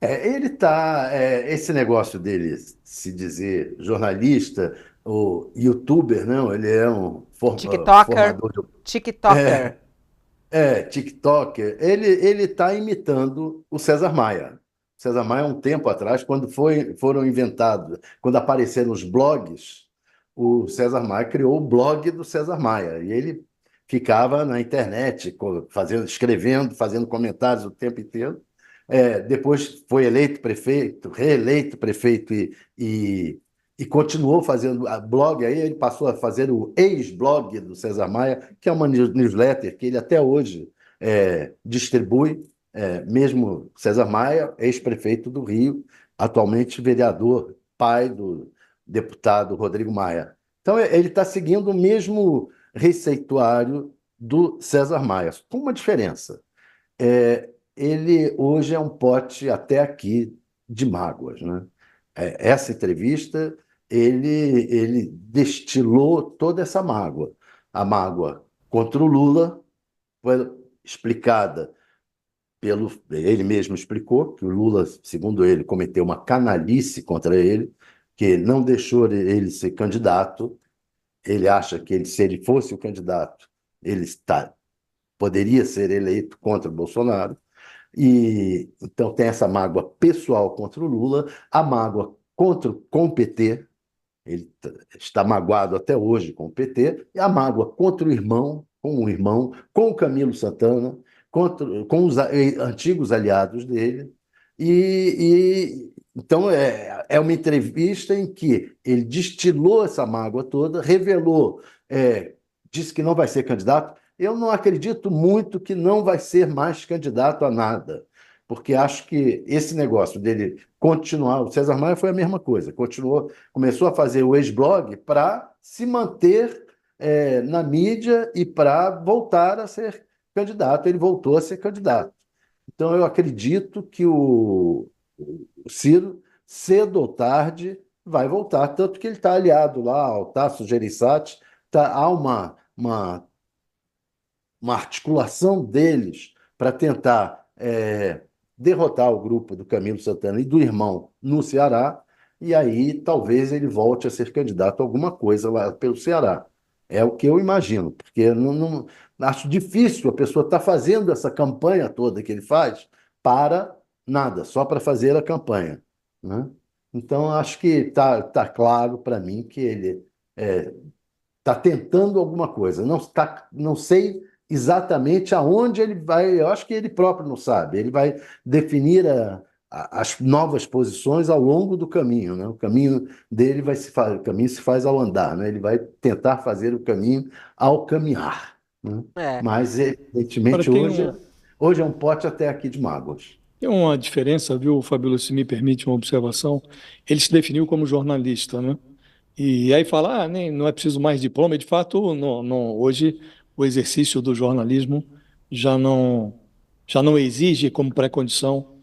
Ele tá, esse negócio dele se dizer jornalista ou youtuber, não, ele é um TikToker, formador de. TikToker. TikToker. Ele está imitando o César Maia. O César Maia, um tempo atrás, quando foram inventados, quando apareceram os blogs, o César Maia criou o blog do César Maia. E ele ficava na internet, fazendo, escrevendo, fazendo comentários o tempo inteiro. Depois foi eleito prefeito, reeleito prefeito e continuou fazendo blog. Aí ele passou a fazer o ex-blog do César Maia, que é uma newsletter que ele até hoje distribui, mesmo César Maia, ex-prefeito do Rio, atualmente vereador, pai do deputado Rodrigo Maia. Então ele está seguindo o mesmo receituário do César Maia, com uma diferença. Ele hoje é um pote até aqui de mágoas, né? Essa entrevista, ele destilou toda essa mágoa. A mágoa contra o Lula foi explicada pelo. Ele mesmo explicou que o Lula, segundo ele, cometeu uma canalice contra ele, que não deixou ele ser candidato. Ele acha que se ele fosse o candidato, poderia ser eleito contra o Bolsonaro. E então tem essa mágoa pessoal contra o Lula, a mágoa com o PT, ele está magoado até hoje com o PT, e a mágoa contra o irmão, com o Camilo Santana, com os antigos aliados dele. Então é uma entrevista em que ele destilou essa mágoa toda, revelou, disse que não vai ser candidato. Eu não acredito muito que não vai ser mais candidato a nada, porque acho que esse negócio dele continuar, o César Maia foi a mesma coisa, continuou, começou a fazer o ex-blog para se manter na mídia e para voltar a ser candidato. Ele voltou a ser candidato. Então, eu acredito que o Ciro, cedo ou tarde, vai voltar, tanto que ele está aliado lá ao Tasso Gereissati, há uma articulação deles para tentar derrotar o grupo do Camilo Santana e do irmão no Ceará, e aí talvez ele volte a ser candidato a alguma coisa lá pelo Ceará. É o que eu imagino, porque acho difícil a pessoa estar fazendo essa campanha toda que ele faz para nada, só para fazer a campanha, né? Então, acho que tá claro para mim que ele está tentando alguma coisa. Não sei exatamente aonde ele vai, eu acho que ele próprio não sabe. Ele vai definir as novas posições ao longo do caminho, né? O caminho dele o caminho se faz ao andar, né? Ele vai tentar fazer o caminho ao caminhar, né? É. Mas, Agora evidentemente, hoje é um pote até aqui de mágoas. tem uma diferença, viu, Fabíola, se me permite uma observação. Ele se definiu como jornalista, né? E aí fala, nem, não é preciso mais diploma, e de fato, hoje o exercício do jornalismo já não, já não exige como pré-condição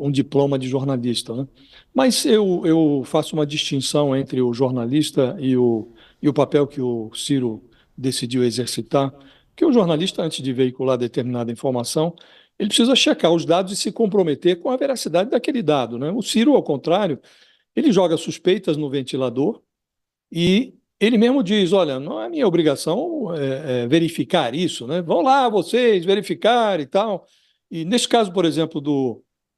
um diploma de jornalista, né? Mas eu faço uma distinção entre o jornalista e o papel que o Ciro decidiu exercitar, que o jornalista, antes de veicular determinada informação, ele precisa checar os dados e se comprometer com a veracidade daquele dado, né? O Ciro, ao contrário, ele joga suspeitas no ventilador e ele mesmo diz: olha, não é minha obrigação verificar isso, né? Vão lá vocês verificar e tal. E nesse caso, por exemplo,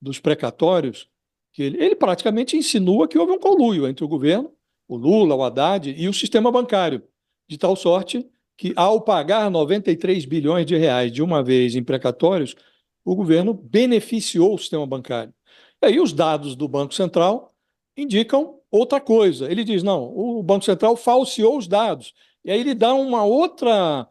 dos precatórios, que ele praticamente insinua que houve um conluio entre o governo, o Lula, o Haddad e o sistema bancário, de tal sorte que, ao pagar 93 bilhões de reais de uma vez em precatórios, o governo beneficiou o sistema bancário. E aí os dados do Banco Central indicam outra coisa. Ele diz: não, o Banco Central falseou os dados. E aí ele dá uma outra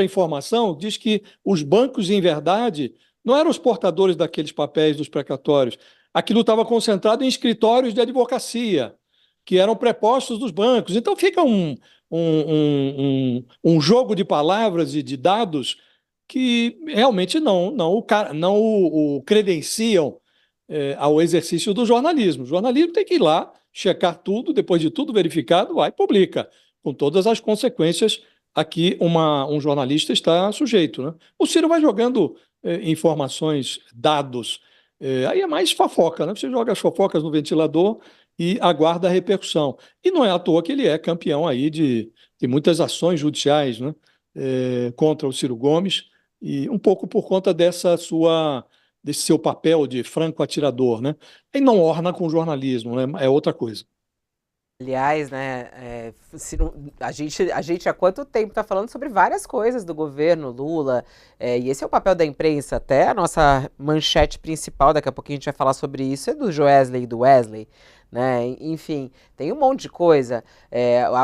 informação, diz que os bancos, em verdade, não eram os portadores daqueles papéis dos precatórios. Aquilo estava concentrado em escritórios de advocacia, que eram prepostos dos bancos. Então fica um jogo de palavras e de dados que realmente não o credenciam ao exercício do jornalismo. O jornalismo tem que ir lá, checar tudo, depois de tudo verificado, vai e publica, com todas as consequências a que um jornalista está sujeito, né? O Ciro vai jogando informações, dados, Aí é mais fofoca, né? Você joga as fofocas no ventilador e aguarda a repercussão. E não é à toa que ele é campeão aí de muitas ações judiciais, né? Contra o Ciro Gomes, e um pouco por conta desse seu papel de franco atirador, né? E não orna com jornalismo, né? É outra coisa. Aliás, né, a gente há quanto tempo está falando sobre várias coisas do governo Lula, e esse é o papel da imprensa, até a nossa manchete principal, daqui a pouquinho a gente vai falar sobre isso, é do Joesley e do Wesley, né, enfim, tem um monte de coisa,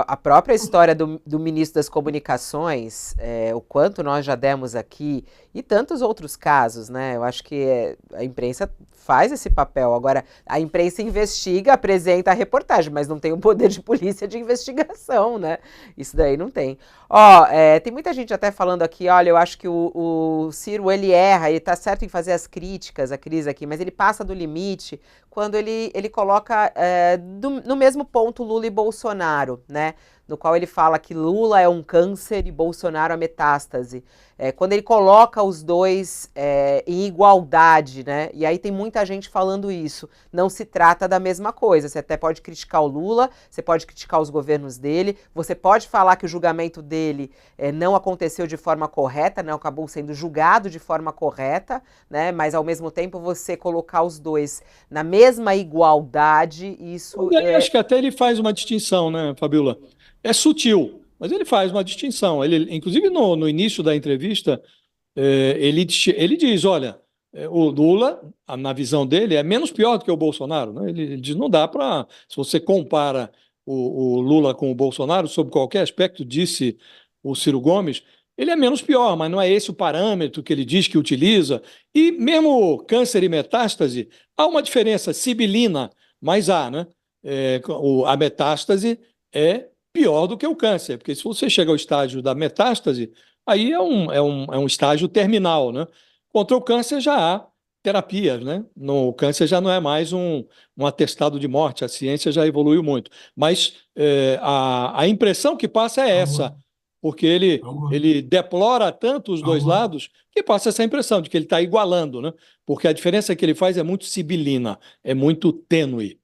a própria história do ministro das Comunicações, o quanto nós já demos aqui, e tantos outros casos, né, eu acho que a imprensa faz esse papel. Agora, a imprensa investiga, apresenta a reportagem, mas não tem o poder de polícia de investigação, né? Isso daí não tem. Ó, tem muita gente até falando aqui, olha, eu acho que o Ciro, ele erra, ele tá certo em fazer as críticas, a crise aqui, mas ele passa do limite quando ele coloca no mesmo ponto Lula e Bolsonaro, né? No qual ele fala que Lula é um câncer e Bolsonaro a metástase. Quando ele coloca os dois em igualdade, né? E aí tem muita gente falando isso. Não se trata da mesma coisa. Você até pode criticar o Lula, você pode criticar os governos dele, você pode falar que o julgamento dele não aconteceu de forma correta, não acabou sendo julgado de forma correta, né? Mas ao mesmo tempo você colocar os dois na mesma igualdade, isso Acho que até ele faz uma distinção, né, Fabiola? É sutil, mas ele faz uma distinção. Ele, inclusive, no início da entrevista, ele diz: olha, o Lula, na visão dele, é menos pior do que o Bolsonaro, né? Ele diz: não dá para. Se você compara o Lula com o Bolsonaro, sob qualquer aspecto, disse o Ciro Gomes, ele é menos pior, mas não é esse o parâmetro que ele diz que utiliza. E mesmo câncer e metástase, há uma diferença sibilina, mas há, né? A metástase é pior do que o câncer, porque se você chega ao estágio da metástase, aí é um estágio terminal, né? Contra o câncer já há terapias, né? No câncer já não é mais um atestado de morte, a ciência já evoluiu muito. Mas a impressão que passa é essa, porque ele deplora tanto os dois lados que passa essa impressão de que ele está igualando, né? Porque a diferença que ele faz é muito sibilina, é muito tênue.